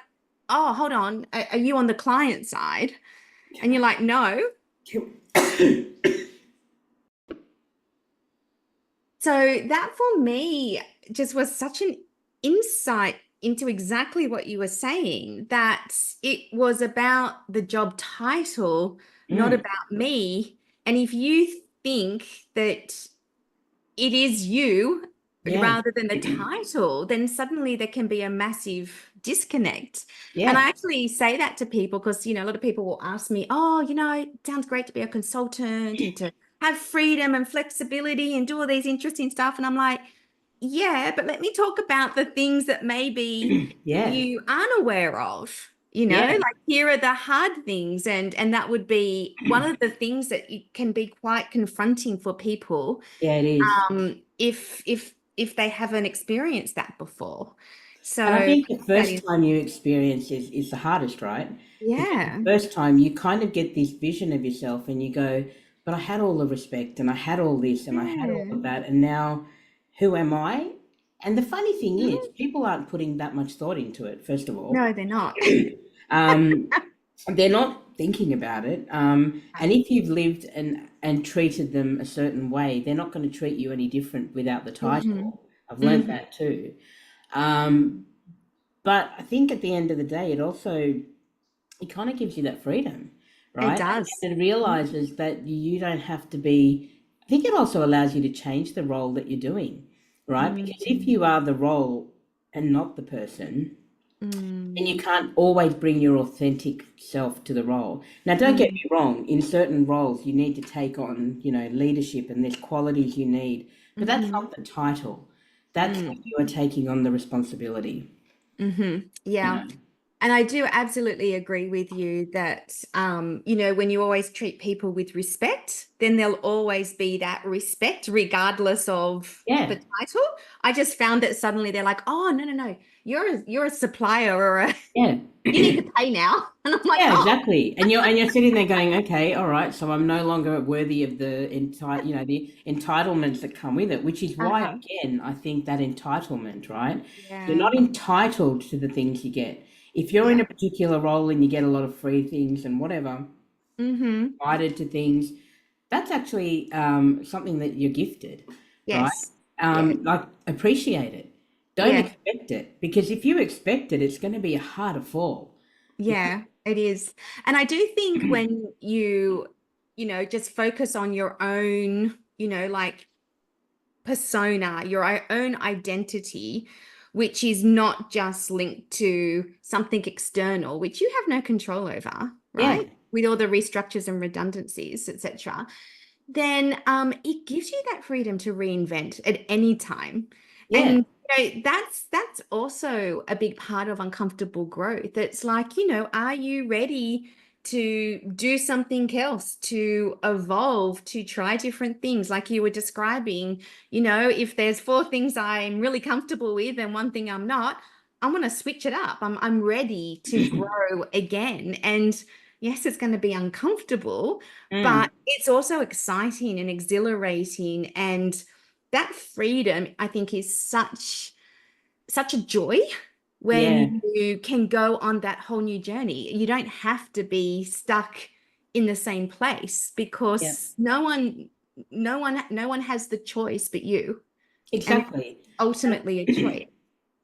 oh, hold on, are you on the client side? And you're like, no. So that for me just was such an insight into exactly what you were saying, that it was about the job title, not Mm, about me. And if you think that it is you yeah. rather than the title, then suddenly there can be a massive disconnect. And Yeah. I actually say that to people because, a lot of people will ask me, oh, it sounds great to be a consultant and to have freedom and flexibility and do all these interesting stuff. And I'm like, yeah, but let me talk about the things that maybe Yeah. you aren't aware of. Yeah. Like here are the hard things, and that would be one of the things that it can be quite confronting for people, Yeah, it is. if they haven't experienced that before. So And I I think the think that first is, time you experience is the hardest, right? Because the yeah. first time you kind of get this vision of yourself and you go, but I had all the respect and I had all this and I had all Yeah. of that. And now who am I? And the funny thing is, Mhm. people aren't putting that much thought into it, first of all. No, they're not. Um, they're not thinking about it. And if you've lived and treated them a certain way, they're not going to treat you any different without the Hmm. title. I've learnt Hmm. that too. Um, but I think at the end of the day, it kind of gives you that freedom, It right? does. And it realizes that you don't have to be. I think it also allows you to change the role that you're doing, right? Because if Mm-hmm. you are the role and not the person, and you Mm-hmm. can't always bring your authentic self to the role. Now, don't get me wrong, in certain roles, you need to take on, leadership and there's qualities you need, but that's Mm-hmm. not the title. That's when you are taking on the responsibility, Mm-hmm. you Yeah. know. And I do absolutely agree with you that, when you always treat people with respect, then there'll always be that respect, regardless of the Yeah, title. I just found that suddenly they're like, oh, no, no, no, you're a supplier or a, yeah. you need to pay now. And I'm like, Yeah, oh, exactly. And you're sitting there going, okay, all right, so I'm no longer worthy of the entitlements that come with it, which is why, uh-huh. again, I think that entitlement, right? You're Yeah. not entitled to the things you get. If you're in Yeah. a particular role and you get a lot of free things and whatever, Mm-hmm. invited to things, that's actually something that you're gifted, right? Yes. Yes. Like appreciate it. Don't Yeah. expect it because if you expect it, it's going to be a harder fall. Because, Yeah, it is. And I do think when just focus on your own, like persona, your own identity, which is not just linked to something external, which you have no control over, yeah, right? With all the restructures and redundancies, etc., then it gives you that freedom to reinvent at any time. yeah. And that's also a big part of uncomfortable growth. It's like, are you ready to do something else, to evolve, to try different things? Like you were describing, if there's four things I'm really comfortable with and one thing I'm not, I'm going to switch it up. I'm ready to grow again. And yes, it's going to be uncomfortable, Mm, but it's also exciting and exhilarating. And that freedom, I think, is such a joy yeah, when you can go on that whole new journey. You don't have to be stuck in the same place yeah, because no one has the choice but you. And it's exactly. And ultimately a choice.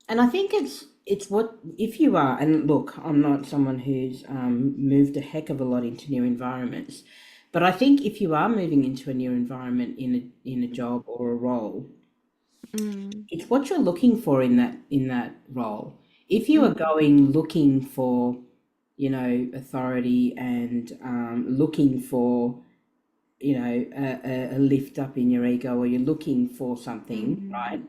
and I think it's what if you are, and look, I'm not someone who's moved a heck of a lot into new environments, but I think if you are moving into a new environment in a job or a role, Mm, it's what you're looking for in that role. If you are mm, going looking for, authority and looking for, a lift up in your ego, or you're looking for something, mm, right?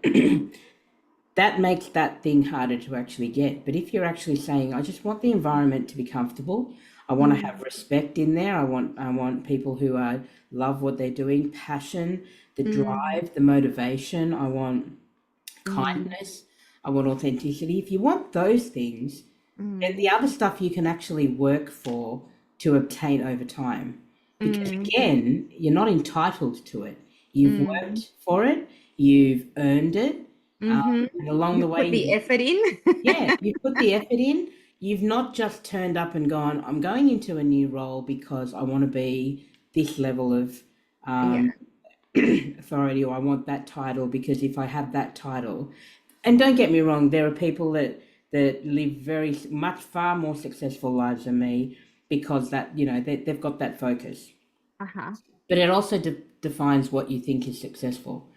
That makes that thing harder to actually get. But if you're actually saying, I just want the environment to be comfortable, I want to have mm, respect in there. I want people who are love what they're doing, passion, the mm, drive, the motivation. I want mm, kindness. I want authenticity. If you want those things, then mm, the other stuff you can actually work for to obtain over time. Because mm, again, you're not entitled to it. You've mm, worked for it, you've earned it, mm-hmm. and along You the way, put the effort in. yeah, you've put the effort in. You've not just turned up and gone, I'm going into a new role because I want to be this level of Yeah. um, authority, or I want that title because if I have that title, and don't get me wrong, there are people that live very much far more successful lives than me because that they've got that focus. Uh-huh. But it also defines what you think is successful,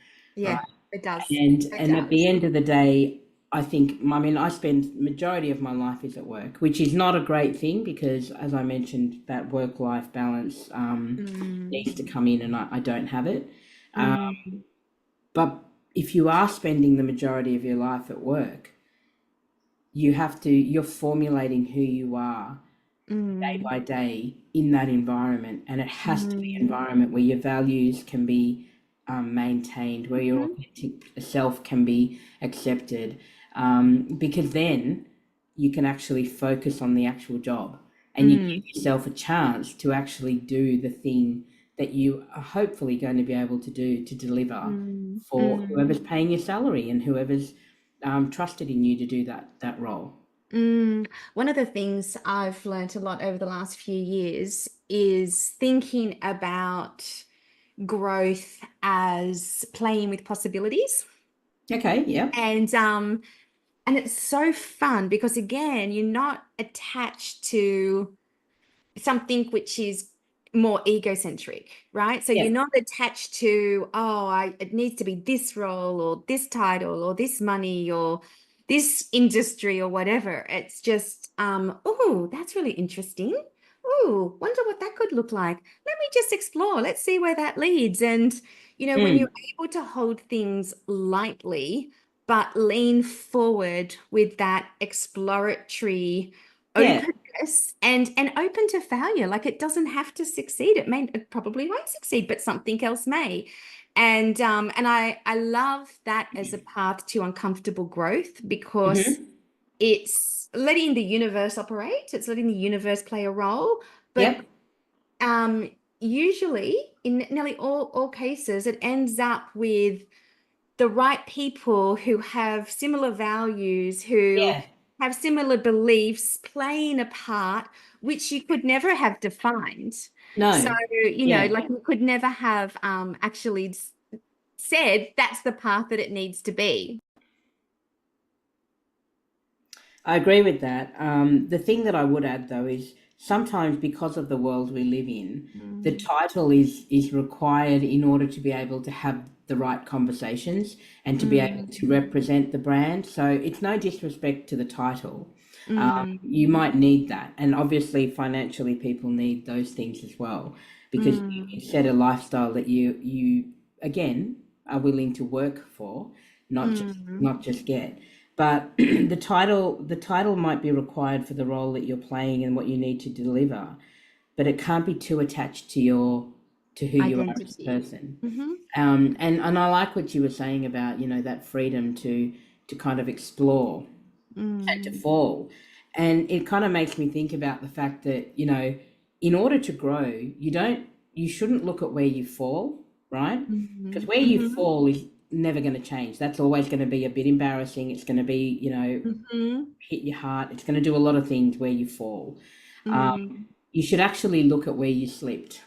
right? Yeah, it does. And It and at the does. end of the day, I spend majority of my life is at work, which is not a great thing because, as I mentioned, that work-life balance Mm, needs to come in, and I don't have it. Um, mm, but if you are spending the majority of your life at work, you're formulating who you are day mm, by day in that environment, and it has to be an mm, environment where your values can be maintained, where your mhm, authentic self can be accepted, because then you can actually focus on the actual job, and you mm, give yourself a chance to actually do the thing that you are hopefully going to be able to do to deliver mm, for mm, whoever's paying your salary and whoever's trusted in you to do that role. mm. One of the things I've learned a lot over the last few years is thinking about growth as playing with possibilities. Okay, yeah, And it's so fun because again, you're not attached to something which is more egocentric, right? So yeah, you're not attached to, it needs to be this role or this title or this money or this industry or whatever. It's just, oh, that's really interesting. Oh, wonder what that could look like. Let me just explore. Let's see where that leads. And, when you're mm, able to hold things lightly, but lean forward with that exploratory Yeah. openness and open to failure. Like it doesn't have to succeed. It probably won't succeed, but something else may. And I love that as a path to uncomfortable growth because Hmm. it's letting the universe operate, it's letting the universe play a role. But Yep. usually in nearly all cases, it ends up with the right people who have similar values, who Yeah. have similar beliefs playing a part, which you could never have defined. So, No. Yeah. like you could never have actually said that's the path that it needs to be. I agree with that. The thing that I would add though is sometimes because of the world we live in, the Mm, title is required in order to be able to have the right conversations and to be able to mm, represent the brand. So it's no disrespect to the title. You mm, might need that, and obviously financially people need those things as well because you mm, set a lifestyle that you again are willing to work for, mm, not just get. But the title might be required for the role that you're playing and what you need to deliver, but it can't be too attached to who you are as a identity. person. Hmm. And I like what you were saying about, that freedom to kind of explore and to Mm, fall. And it kind of makes me think about the fact that, in order to grow, you shouldn't look at where you fall, right? Because mhm, where you mhm, fall is never going to change. That's always going to be a bit embarrassing. It's going to be, mhm, hit your heart. It's going to do a lot of things where you fall. Um, mm, you should actually look at where you slipped,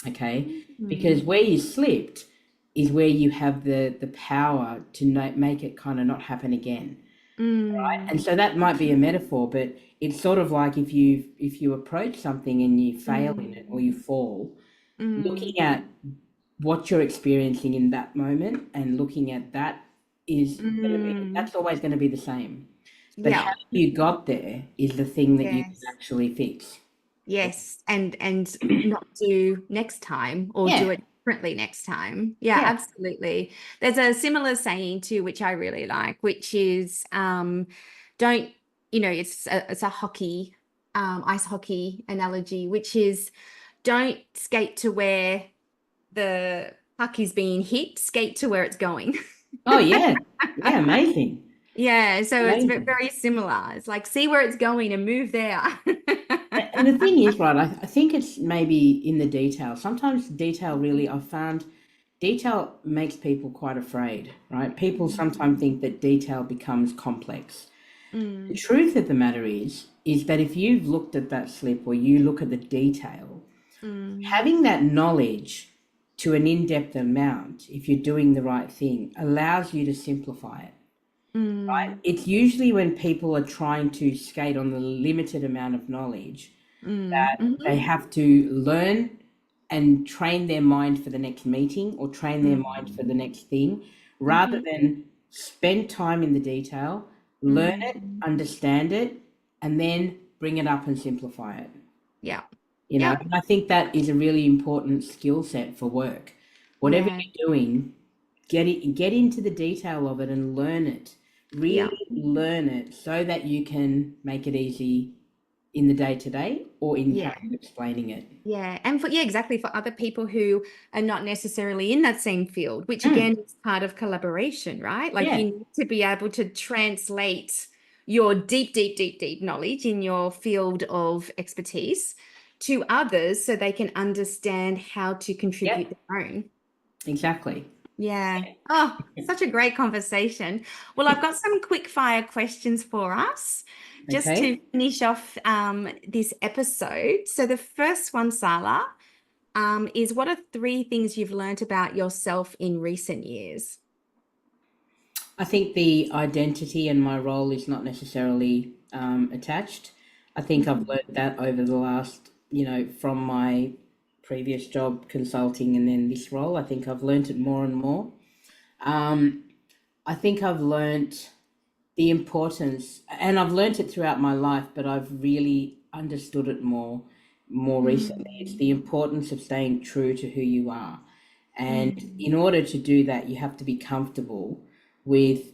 okay? Because mm, where you slipped is where you have the power to make it kind of not happen again. And mm, so that might be a metaphor, but it's sort of like if you approach something and you fail in it or mm, you fall, mm, looking at what you're experiencing in that moment and looking at that mm. that's always going to be the same. But how Yeah. you got there is the thing that you can Yes. actually fix. Yes. And not do next time or do Yeah, it differently next time. Yeah, yeah. absolutely. There's a similar saying too, which I really like, which is don't, it's a hockey, ice hockey analogy, which is don't skate to where the puck is being hit, skate to where it's going. Oh yeah, yeah. Amazing, Yeah, so it's amazing. very similar. It's like see where it's going and move there. And the thing is, right, I think it's maybe in the detail. Sometimes detail really, I've found detail makes people quite afraid, right? People sometimes think that detail becomes complex. The Mm, truth of the matter is that if you've looked at that slip or you look at the detail, mm, having that knowledge to an in-depth amount, if you're doing the right thing, allows you to simplify it. mm, It's usually when people are trying to skate on the limited amount of knowledge mm, that they mhm, have to learn and train their mind for the next meeting or train their mind for the mm, next thing, rather mhm, than spend time in the detail, learn it, mm. understand it, and then bring it up and simplify it. Yeah. Yep. And I think that is a really important skill set for work. Whatever Yeah. you're doing, get into the detail of it and learn it. Yeah. Really learn it so that you can make it easy in the day to day or in how Yeah. you're explaining it. Yeah. And yeah, exactly. For other people who are not necessarily in that same field, which Mm, again is part of collaboration, right? Like yeah, you need to be able to translate your deep, deep, deep, deep knowledge in your field of expertise to others so they can understand how to contribute yep, their own. exactly. Yeah. Oh, such a great conversation. Well, I've got some quick fire questions for us just to Okay. finish off this episode. So the first one, Sarla, is what are three things you've learnt about yourself in recent years? I think the identity and my role is not necessarily attached. I think I've Mhm. learned that over the last, from my previous job consulting and then this role. I think I've learned it more and more. Um, I think I've learnt the importance, and I've learnt it throughout my life, but I've really understood it more recently. It's the Mm, importance of staying true to who you are. And mm, in order to do that, you have to be comfortable with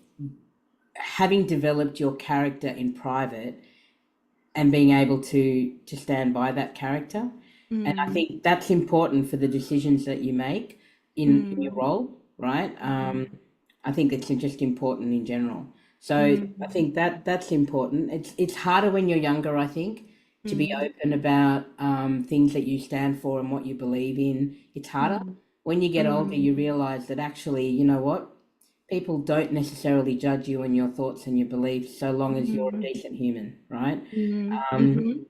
having developed your character in private and being able to stand by that character. And I Mm, think that's important for the decisions that you make in your mm, role, right? mm, I think it's just important in general. So I mm, think that's important. It's harder when you're younger, I think, to be mm, open about things that you stand for and what you believe in. It's harder. mm, When you get older, mm, you realize that actually, you know what? People don't necessarily judge you and your thoughts and your beliefs so long as you're a mm, decent human, right? mm, Um, mhm,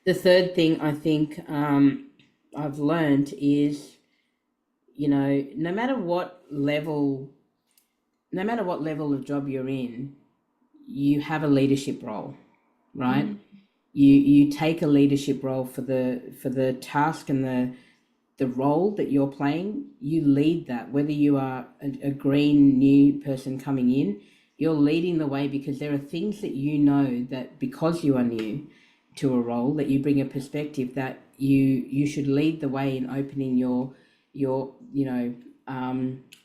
the third thing I think I've learned is, no matter what level, no matter what level of job you're in, you have a leadership role, right? mm, You take a leadership role for the task and the role that you're playing. You lead that, whether you are a green new person coming in, you're leading the way because there are things that you know that because you are new to a role that you bring a perspective that you should lead the way in opening your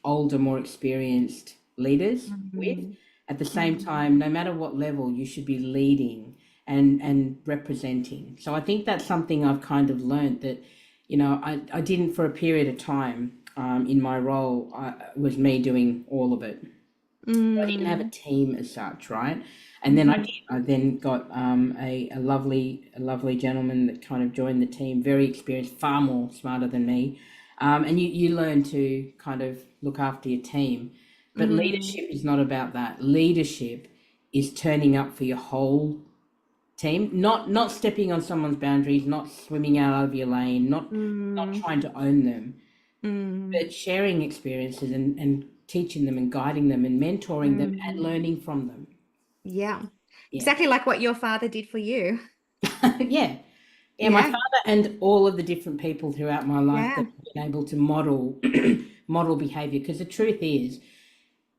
older, more experienced leaders with. mm, At the same mm, time, no matter what level, you should be leading and representing. So I think that's something I've kind of learned that, I didn't for a period of time in my role, was me doing all of it. I didn't have a mm, team as such, right? And then I mhm, did. I then got a lovely gentleman that kind of joined the team, very experienced, far more smarter than me. And you learn to kind of look after your team. But mm, leadership is not about that. Leadership is turning up for your whole team, not stepping on someone's boundaries, not swimming out of your lane, not mm, trying to own them, mm, but sharing experiences and teaching them and guiding them and mentoring them and mm. learning from them. Yeah. Yeah. Exactly like what your father did for you. Yeah. Yeah, my Yeah. father and all of the different people throughout my life that Yeah. have been able to model model behavior. Because the truth is,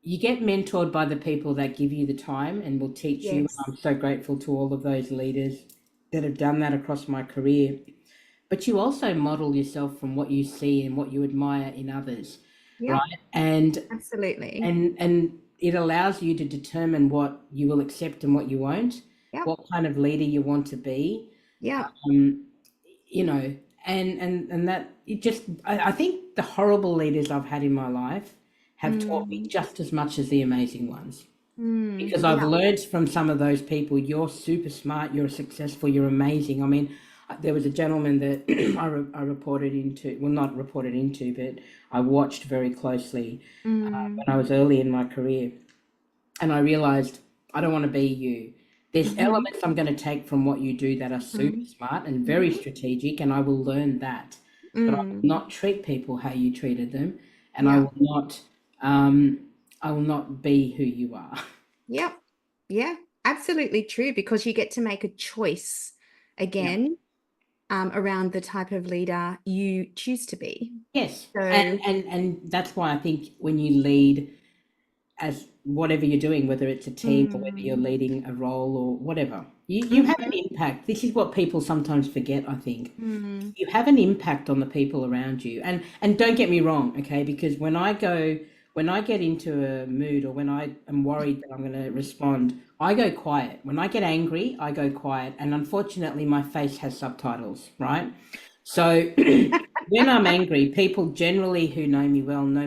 you get mentored by the people that give you the time and will teach you. And Yes. I'm so grateful to all of those leaders that have done that across my career. But you also model yourself from what you see and what you admire in others, Yep. right? And Absolutely. and it allows you to determine what you will accept and what you won't, Yep. what kind of leader you want to be, Yep. um, you know, and that it just I think the horrible leaders I've had in my life have taught me Mm, just as much as the amazing ones. mm, Because I've yeah. learned from some of those people, you're super smart, you're successful, you're amazing. I mean, there was a gentleman that I reported into, well, not reported into, but I watched very closely Mm, when I was early in my career. And I realized I don't want to be you. There's mhm, elements I'm going to take from what you do that are super mhm, smart and very mhm, strategic, and I will learn that. But I will mm, not treat people how you treated them, and yeah. um, I will not be who you are. Yep. Yeah. Absolutely true because you get to make a choice Yeah. again around the type of leader you choose to be. Yes, So, and that's why I think when you lead as whatever you're doing, whether it's a team or whether you're mm, leading a role or whatever, you have an mhm, impact. This is what people sometimes forget, I think. mm, You have an impact on the people around you. And don't get me wrong, okay? Because when I get into a mood or when I am worried that I'm going to respond, I go quiet. When I get angry, I go quiet. And unfortunately, my face has subtitles, right? So when I'm angry, people generally who know me well know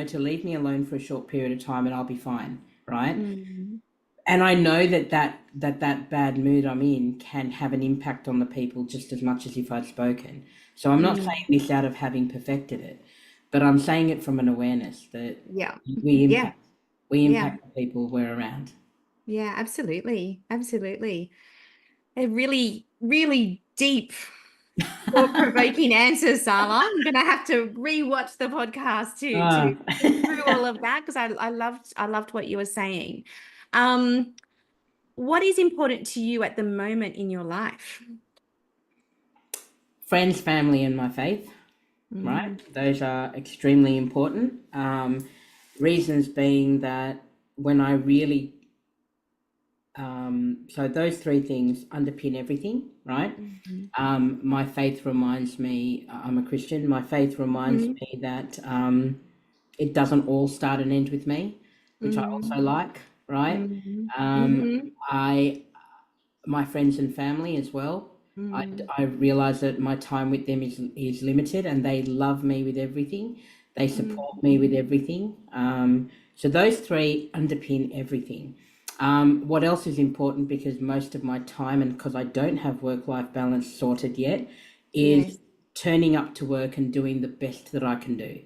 to leave me alone for a short period of time and I'll be fine, right? mm, And I know that bad mood I'm in can have an impact on the people just as much as if I'd spoken. So I'm not saying mm, this out of having perfected it, but I'm saying it from an awareness that yeah. we Yeah. impact we Yeah. impact the people we're around. Yeah, absolutely. Absolutely. A really, really deep, thought-provoking answers, Sarla. I'm gonna have to rewatch the podcast to Ah. think through all of that because I loved what you were saying. Um, what is important to you at the moment in your life? Friends, family, and my faith, right? Mm, Those are extremely important. Reasons being that when I really so those three things underpin everything, right? mhm, My faith reminds me, I'm a Christian, my faith reminds mhm, me that it doesn't all start and end with me, which I also mm, like, right? mhm, Um, mhm, I my friends and family as well. I, Mm, I realize that my time with them is limited, and they love me with everything. They support me with mm, everything. So those three underpin everything. What else is important, because most of my time, and because I don't have work-life balance sorted yet, is yes. turning up to work and doing the best that I can do.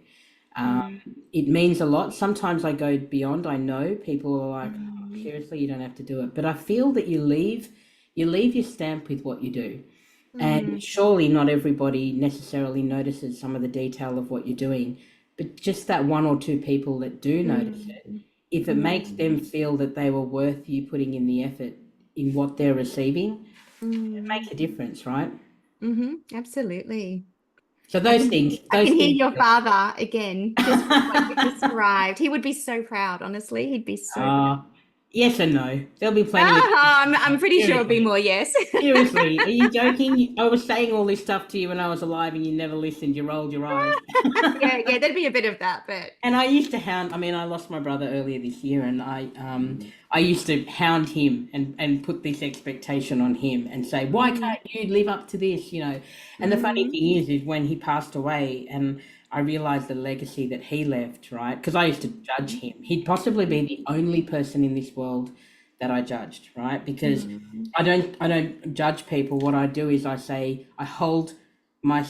Um, Mm, it means a lot. Sometimes I go beyond. I know people are like, "Oh, mm, seriously, you don't have to do it," but I feel that you leave your stamp with what you do. And mm, surely not everybody necessarily notices some of the detail of what you're doing, but just that one or two people that do notice mm, it, if it makes them mm, feel that they were worth you putting in the effort in what they're receiving, it mm, makes a difference, right? absolutely. So I can I those can hear things. your father again, just from what you described. He would be so proud, honestly. He'd be so proud. Uh, yes and no. There'll be plenty of I'm pretty sure it'd be seriously. more yes. Seriously, are you joking? I was saying all this stuff to you when I was alive and you never listened. You rolled your eyes. Yeah, there'd be a bit of that, but And I used to hound. I mean, I lost my brother earlier this year, and I used to hound him and put this expectation on him and say, "Why mm, can't you live up to this?" And the funny mm, thing is when he passed away, and I realized the legacy that he left, right? Because I used to judge him. He'd possibly be the only person in this world that I judged, right? Because mm, I don't judge people. What I do is I say I hold my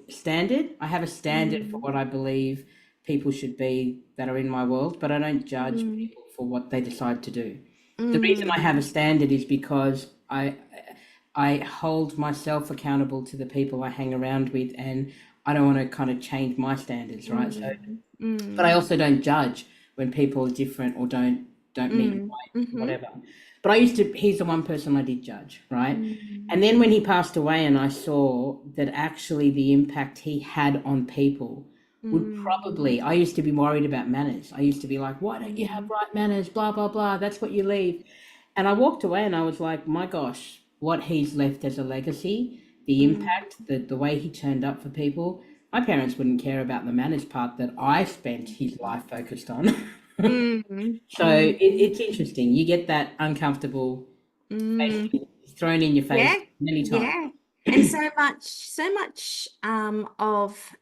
standard. I have a standard for mm, what I believe people should be that are in my world, but I don't judge mm, people for what they decide to do. The reason I have a mm, standard is because I hold myself accountable to the people I hang around with, and I don't want to kind of change my standards, right? So, mm, but I mm, also don't judge when people are different or don't meet mm, my mhm, whatever. But I used to. He's the one person I did judge, right? mm, And then when he passed away, and I saw that actually the impact he had on people would mm, probably. I used to be worried about manners. I used to be like, "Why don't you have mm, right manners?" Blah blah blah. That's what you leave. And I walked away, and I was like, "My gosh, what he's left as a legacy, the mm, impact, the way he turned up for people." My parents wouldn't care about the manners part that I spent his life focused on. mm, So mm, it's interesting. You get that uncomfortable mm. face thrown in your Yeah, face many times. yeah. And so much of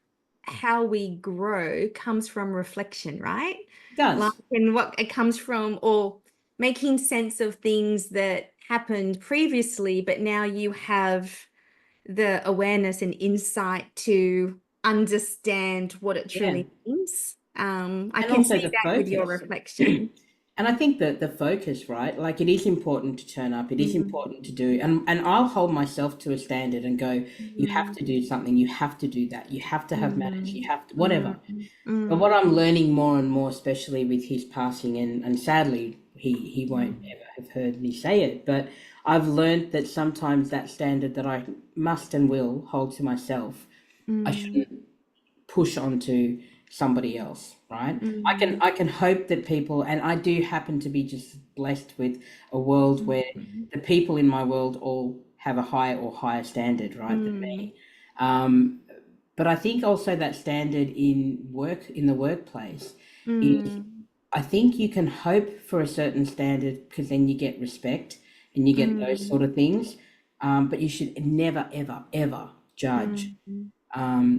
how we grow comes from reflection, right? It Like, does. and what it comes from, or making sense of things that happened previously, but now you have the awareness and insight to understand what it Yeah. truly means. I And can also see the that with your focus. reflection. And I think that the focus, right? Like it is important to turn up. It is Mm, important to do. And I'll hold myself to a standard and go, you have mm, to do something. You have to do that. You have to have manners. You mm, have to, mm, whatever. But mm, what I'm learning more and more, especially with his passing, and sadly, he won't mm, ever have heard me say it, but I've learned that sometimes that standard that I must and will hold to myself, I mm, shouldn't push onto somebody else, right? mm, I can hope that people, and I do happen to be just blessed with a world where mm, the people in my world all have a higher standard, right, than mm, me. Um, but I think also that standard in the workplace is, mm, I think you can hope for a certain standard because then you get respect and you get those mm, sort of things. But you should never, ever, ever judge. mm.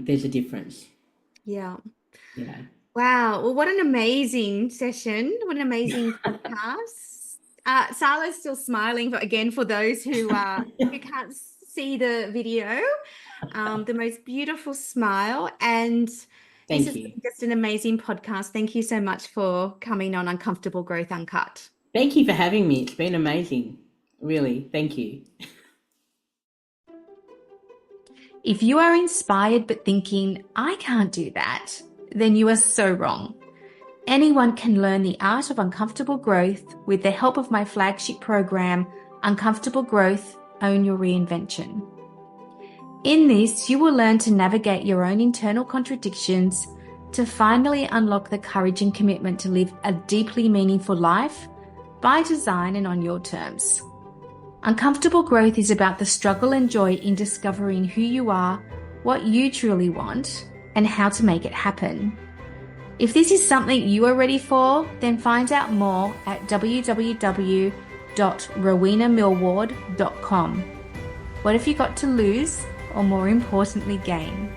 There's a difference, Yeah. you know. Wow. Well, what an amazing session. What an amazing podcast. Sarla's still smiling, but again, for those who can't see the video, the most beautiful smile. And this Thank has you. been just an amazing podcast. Thank you so much for coming on Uncomfortable Growth Uncut. Thank you for having me. It's been amazing. Really, thank you. If you are inspired but thinking, I can't do that, then you are so wrong. Anyone can learn the art of uncomfortable growth with the help of my flagship program, Uncomfortable Growth, Own Your Reinvention. In this, you will learn to navigate your own internal contradictions to finally unlock the courage and commitment to live a deeply meaningful life by design and on your terms. Uncomfortable growth is about the struggle and joy in discovering who you are, what you truly want, and how to make it happen. If this is something you are ready for, then find out more at www.uncomfortablegrowth.com. www.rowenamillward.com. What have you got to lose, or more importantly, gain?